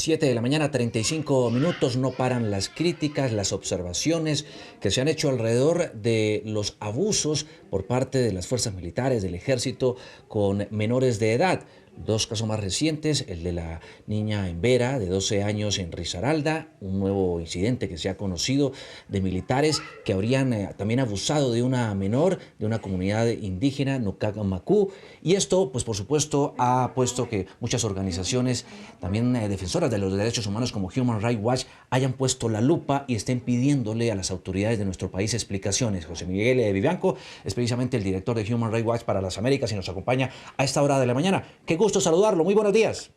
7 de la mañana, 35 minutos, no paran las críticas, las observaciones que se han hecho alrededor de los abusos por parte de las fuerzas militares, del ejército, con menores de edad. Dos casos más recientes, el de la niña en Vera, de 12 años en Risaralda, un nuevo incidente que se ha conocido de militares que habrían también abusado de una menor de una comunidad indígena, Nucacamacú, y esto, pues por supuesto, ha puesto que muchas organizaciones, también defensoras de los derechos humanos como Human Rights Watch, hayan puesto la lupa y estén pidiéndole a las autoridades de nuestro país explicaciones. José Miguel Vivanco es precisamente el director de Human Rights Watch para las Américas y nos acompaña a esta hora de la mañana. ¡Qué gusto saludarlo! Muy buenos días.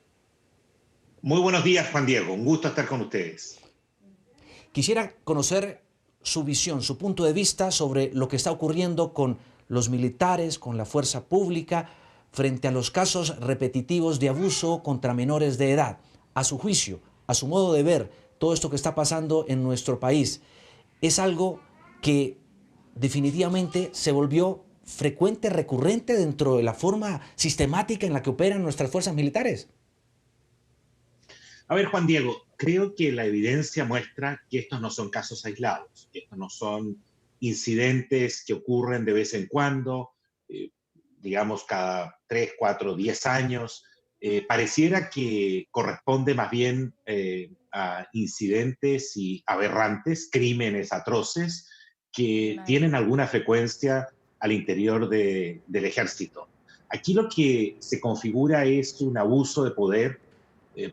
Muy buenos días, Juan Diego. Un gusto estar con ustedes. Quisiera conocer su visión, su punto de vista sobre lo que está ocurriendo con los militares, con la fuerza pública, frente a los casos repetitivos de abuso contra menores de edad. A su juicio, a su modo de ver, todo esto que está pasando en nuestro país, ¿es algo que definitivamente se volvió frecuente, recurrente dentro de la forma sistemática en la que operan nuestras fuerzas militares? A ver, Juan Diego, creo que la evidencia muestra que estos no son casos aislados, que estos no son incidentes que ocurren de vez en cuando, eh, digamos cada 3, 4, 10 años. Pareciera que corresponde más bien a incidentes y aberrantes, crímenes atroces, que tienen alguna frecuencia al interior del ejército. Aquí lo que se configura es un abuso de poder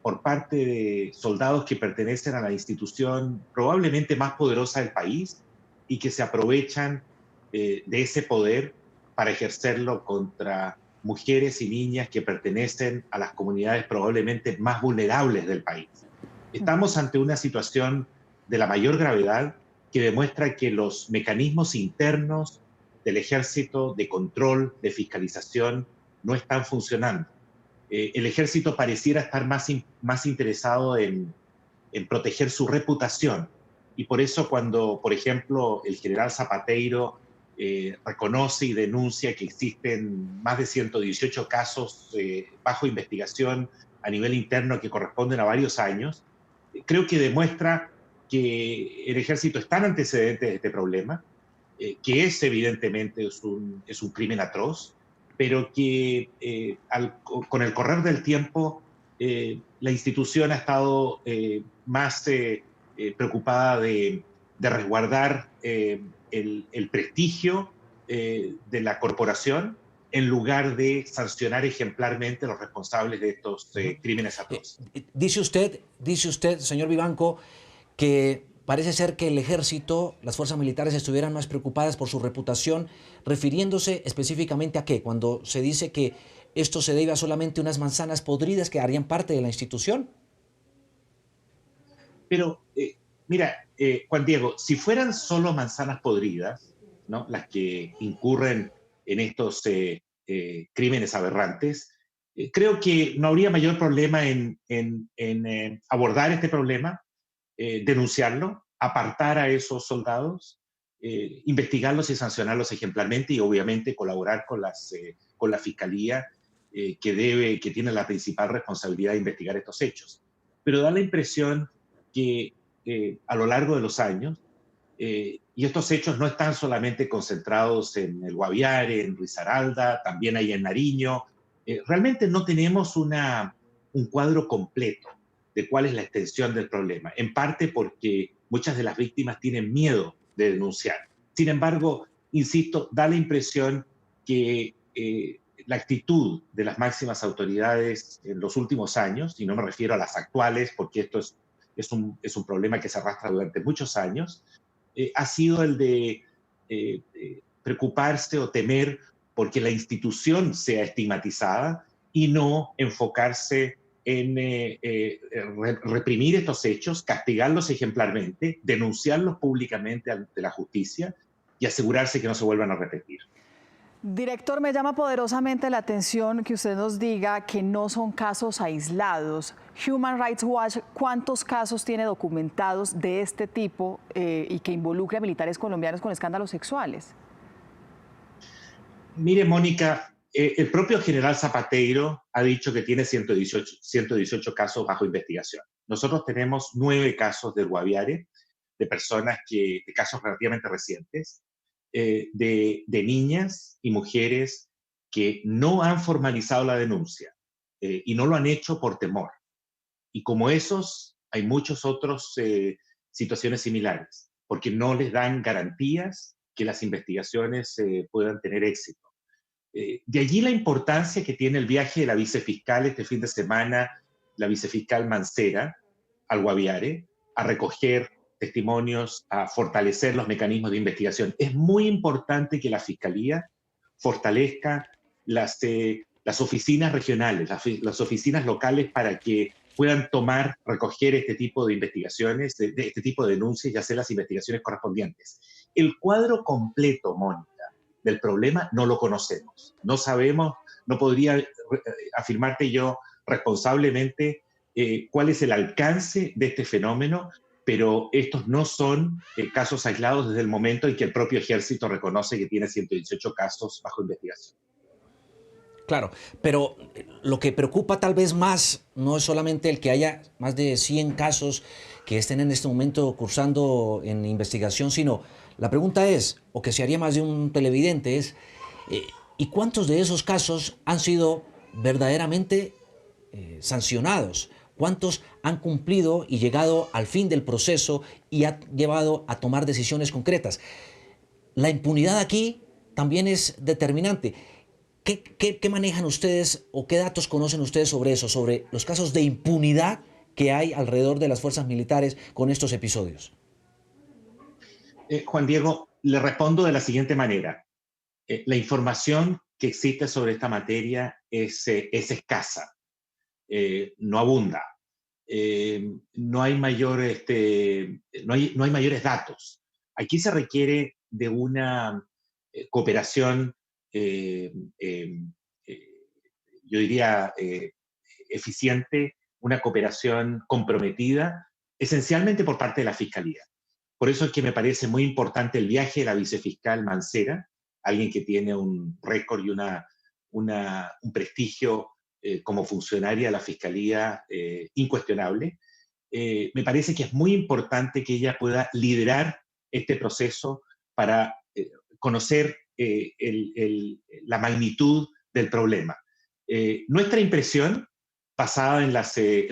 por parte de soldados que pertenecen a la institución probablemente más poderosa del país y que se aprovechan de ese poder para ejercerlo contra mujeres y niñas que pertenecen a las comunidades probablemente más vulnerables del país. Estamos ante una situación de la mayor gravedad que demuestra que los mecanismos internos del ejército de control, de fiscalización, no están funcionando. El ejército pareciera estar más interesado en proteger su reputación. Y por eso cuando, por ejemplo, el general Zapateiro reconoce y denuncia que existen más de 118 casos bajo investigación a nivel interno que corresponden a varios años, creo que demuestra que el ejército está en antecedentes de este problema, que es evidentemente es un crimen atroz, pero que con el correr del tiempo la institución ha estado más preocupada de resguardar el prestigio de la corporación en lugar de sancionar ejemplarmente a los responsables de estos crímenes atroces. Dice usted, señor Vivanco, que parece ser que el ejército, las fuerzas militares estuvieran más preocupadas por su reputación, refiriéndose específicamente a qué, cuando se dice que esto se debe a solamente unas manzanas podridas que harían parte de la institución. Pero, mira, Juan Diego, si fueran solo manzanas podridas, ¿no? Las que incurren en estos crímenes aberrantes, creo que no habría mayor problema en abordar este problema, denunciarlo, apartar a esos soldados, investigarlos y sancionarlos ejemplarmente y obviamente colaborar con la fiscalía que tiene la principal responsabilidad de investigar estos hechos. Pero da la impresión que a lo largo de los años, y estos hechos no están solamente concentrados en el Guaviare, en Risaralda, también hay en Nariño, realmente no tenemos un cuadro completo de cuál es la extensión del problema, en parte porque muchas de las víctimas tienen miedo de denunciar. Sin embargo, insisto, da la impresión que la actitud de las máximas autoridades en los últimos años, y no me refiero a las actuales, porque esto es un problema que se arrastra durante muchos años, ha sido el de preocuparse o temer porque la institución sea estigmatizada y no enfocarse en reprimir estos hechos, castigarlos ejemplarmente, denunciarlos públicamente ante la justicia y asegurarse que no se vuelvan a repetir. Director, me llama poderosamente la atención que usted nos diga que no son casos aislados. Human Rights Watch, ¿cuántos casos tiene documentados de este tipo y que involucre a militares colombianos con escándalos sexuales? Mire, Mónica, el propio general Zapateiro ha dicho que tiene 118 casos bajo investigación. nosotros tenemos 9 casos del Guaviare, de personas de casos relativamente recientes, de niñas y mujeres que no han formalizado la denuncia y no lo han hecho por temor. Y como esos, hay muchos otros situaciones similares, porque no les dan garantías que las investigaciones puedan tener éxito. De allí la importancia que tiene el viaje de la vicefiscal este fin de semana, la vicefiscal Mancera, al Guaviare, a recoger testimonios, a fortalecer los mecanismos de investigación. Es muy importante que la Fiscalía fortalezca las oficinas regionales, las oficinas locales para que puedan recoger este tipo de investigaciones, de este tipo de denuncias y hacer las investigaciones correspondientes. El cuadro completo, Mónica, del problema no lo conocemos. No sabemos, no podría afirmarte yo responsablemente cuál es el alcance de este fenómeno, pero estos no son casos aislados desde el momento en que el propio ejército reconoce que tiene 118 casos bajo investigación. Claro, pero lo que preocupa tal vez más no es solamente el que haya más de 100 casos que estén en este momento cursando en investigación, sino la pregunta es, o que se haría más de un televidente, es ¿y cuántos de esos casos han sido verdaderamente sancionados? ¿Cuántos han cumplido y llegado al fin del proceso y ha llevado a tomar decisiones concretas? La impunidad aquí también es determinante. ¿Qué manejan ustedes o qué datos conocen ustedes sobre eso, sobre los casos de impunidad que hay alrededor de las fuerzas militares con estos episodios? Juan Diego, le respondo de la siguiente manera. La información que existe sobre esta materia es escasa, no abunda. No hay mayores datos. Aquí se requiere de una cooperación, yo diría, eficiente, una cooperación comprometida, esencialmente por parte de la Fiscalía. Por eso es que me parece muy importante el viaje de la vicefiscal Mancera, alguien que tiene un récord y un prestigio como funcionaria de la Fiscalía incuestionable. Me parece que es muy importante que ella pueda liderar este proceso para conocer la magnitud del problema. Nuestra impresión, basada en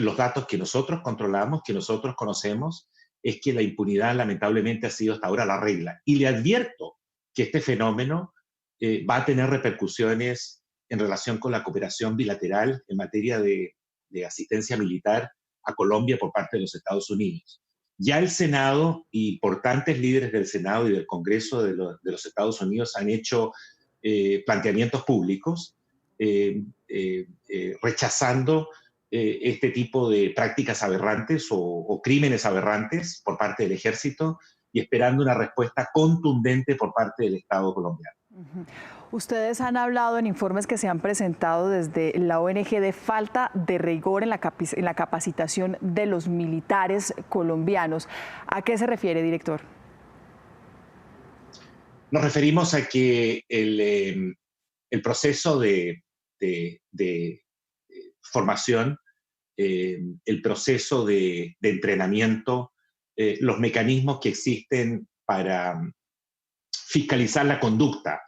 los datos que nosotros controlamos, que nosotros conocemos, es que la impunidad lamentablemente ha sido hasta ahora la regla. Y le advierto que este fenómeno va a tener repercusiones en relación con la cooperación bilateral en materia de asistencia militar a Colombia por parte de los Estados Unidos. Ya el Senado y importantes líderes del Senado y del Congreso de los Estados Unidos han hecho planteamientos públicos rechazando este tipo de prácticas aberrantes o crímenes aberrantes por parte del ejército y esperando una respuesta contundente por parte del Estado colombiano. Ustedes han hablado en informes que se han presentado desde la ONG de falta de rigor en la capacitación de los militares colombianos. ¿A qué se refiere, director? Nos referimos a que el proceso de formación, el proceso de entrenamiento, los mecanismos que existen para fiscalizar la conducta,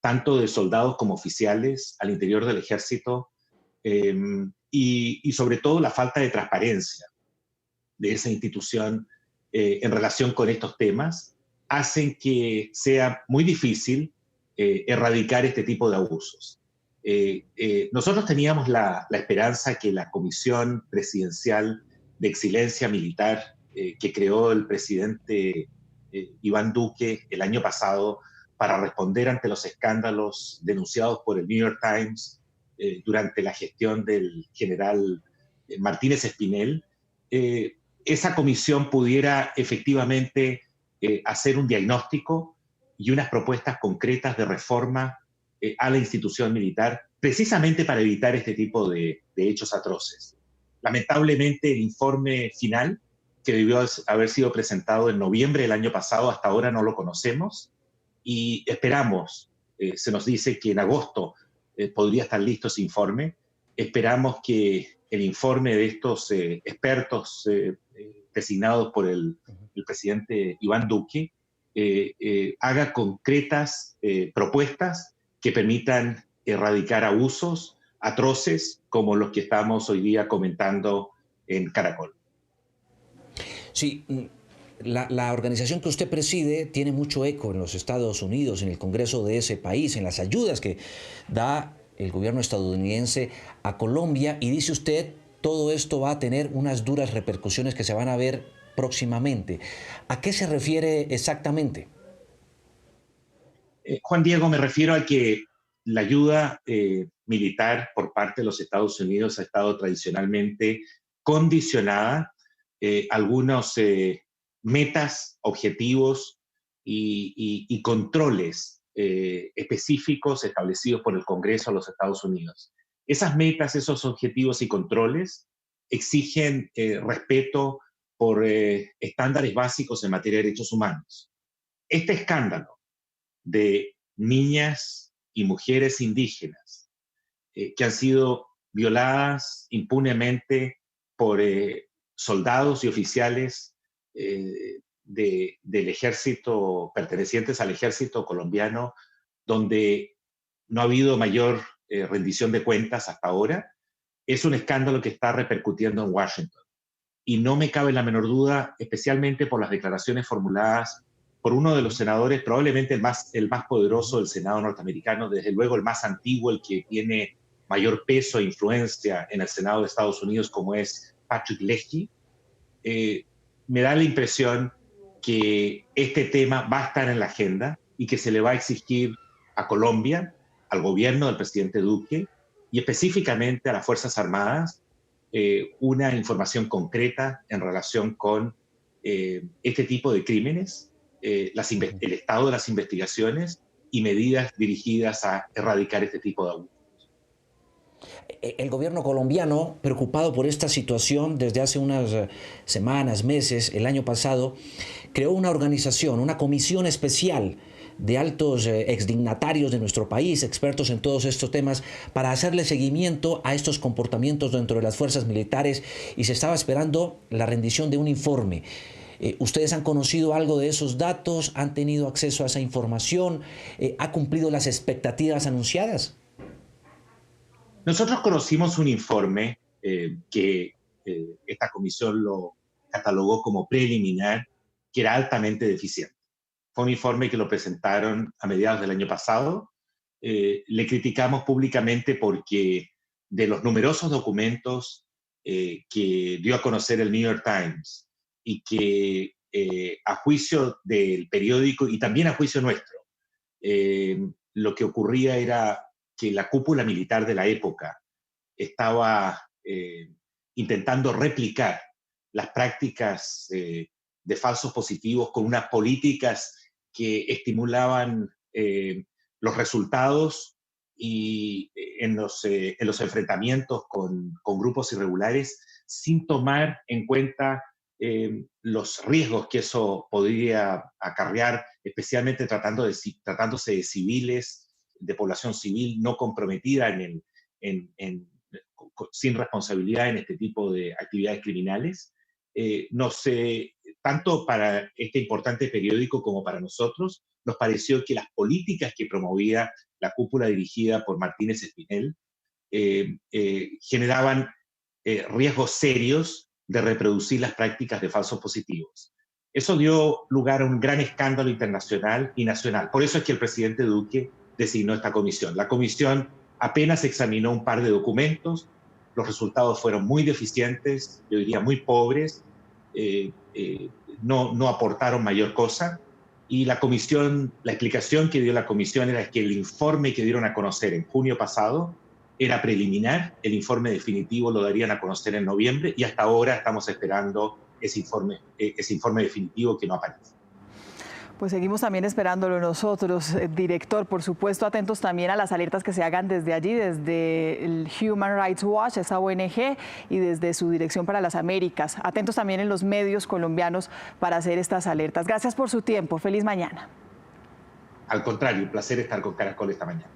tanto de soldados como oficiales al interior del ejército, y sobre todo la falta de transparencia de esa institución en relación con estos temas, hacen que sea muy difícil erradicar este tipo de abusos. Nosotros teníamos la esperanza que la Comisión Presidencial de Excelencia Militar que creó el presidente Iván Duque el año pasado para responder ante los escándalos denunciados por el New York Times durante la gestión del general Martínez Espinel, esa comisión pudiera efectivamente hacer un diagnóstico y unas propuestas concretas de reforma a la institución militar, precisamente para evitar este tipo de hechos atroces. Lamentablemente, el informe final, que debió haber sido presentado en noviembre del año pasado, hasta ahora no lo conocemos y esperamos, se nos dice que en agosto podría estar listo ese informe, esperamos que el informe de estos expertos designados por el presidente Iván Duque haga concretas propuestas que permitan erradicar abusos atroces como los que estamos hoy día comentando en Caracol. Sí, la organización que usted preside tiene mucho eco en los Estados Unidos, en el Congreso de ese país, en las ayudas que da el gobierno estadounidense a Colombia, y dice usted, todo esto va a tener unas duras repercusiones que se van a ver próximamente. ¿A qué se refiere exactamente? Juan Diego, me refiero a que la ayuda militar por parte de los Estados Unidos ha estado tradicionalmente condicionada a algunos metas, objetivos y controles específicos establecidos por el Congreso de los Estados Unidos. Esas metas, esos objetivos y controles exigen respeto por estándares básicos en materia de derechos humanos. Este escándalo de niñas y mujeres indígenas que han sido violadas impunemente por soldados y oficiales del ejército, pertenecientes al ejército colombiano, donde no ha habido mayor rendición de cuentas hasta ahora, es un escándalo que está repercutiendo en Washington. Y no me cabe la menor duda, especialmente por las declaraciones formuladas por uno de los senadores, probablemente el más poderoso del Senado norteamericano, desde luego el más antiguo, el que tiene mayor peso e influencia en el Senado de Estados Unidos, como es Patrick Leahy. Me da la impresión que este tema va a estar en la agenda y que se le va a exigir a Colombia, al gobierno del presidente Duque y específicamente a las Fuerzas Armadas una información concreta en relación con este tipo de crímenes, el estado de las investigaciones y medidas dirigidas a erradicar este tipo de abusos. El gobierno colombiano, preocupado por esta situación desde hace unas semanas, meses, el año pasado, creó una organización, una comisión especial de altos exdignatarios de nuestro país, expertos en todos estos temas, para hacerle seguimiento a estos comportamientos dentro de las fuerzas militares, y se estaba esperando la rendición de un informe. ¿Ustedes han conocido algo de esos datos? ¿Han tenido acceso a esa información? ¿Ha cumplido las expectativas anunciadas? Nosotros conocimos un informe que esta comisión lo catalogó como preliminar, que era altamente deficiente. Fue un informe que lo presentaron a mediados del año pasado. Le criticamos públicamente porque de los numerosos documentos que dio a conocer el New York Times y que a juicio del periódico y también a juicio nuestro, lo que ocurría era que la cúpula militar de la época estaba intentando replicar las prácticas de falsos positivos con unas políticas que estimulaban los resultados y en los enfrentamientos con grupos irregulares sin tomar en cuenta los riesgos que eso podría acarrear, especialmente tratándose de civiles, de población civil no comprometida sin responsabilidad en este tipo de actividades criminales. Tanto para este importante periódico como para nosotros, nos pareció que las políticas que promovía la cúpula dirigida por Martínez Espinel generaban riesgos serios de reproducir las prácticas de falsos positivos. Eso dio lugar a un gran escándalo internacional y nacional. Por eso es que el presidente Duque designó esta comisión. La comisión apenas examinó un par de documentos, los resultados fueron muy deficientes, yo diría muy pobres, no aportaron mayor cosa, y la explicación que dio la comisión era que el informe que dieron a conocer en junio pasado era preliminar, el informe definitivo lo darían a conocer en noviembre, y hasta ahora estamos esperando ese informe definitivo que no aparece. Pues seguimos también esperándolo nosotros, director. Por supuesto, atentos también a las alertas que se hagan desde allí, desde el Human Rights Watch, esa ONG, y desde su Dirección para las Américas. Atentos también en los medios colombianos para hacer estas alertas. Gracias por su tiempo. Feliz mañana. Al contrario, un placer estar con Caracol esta mañana.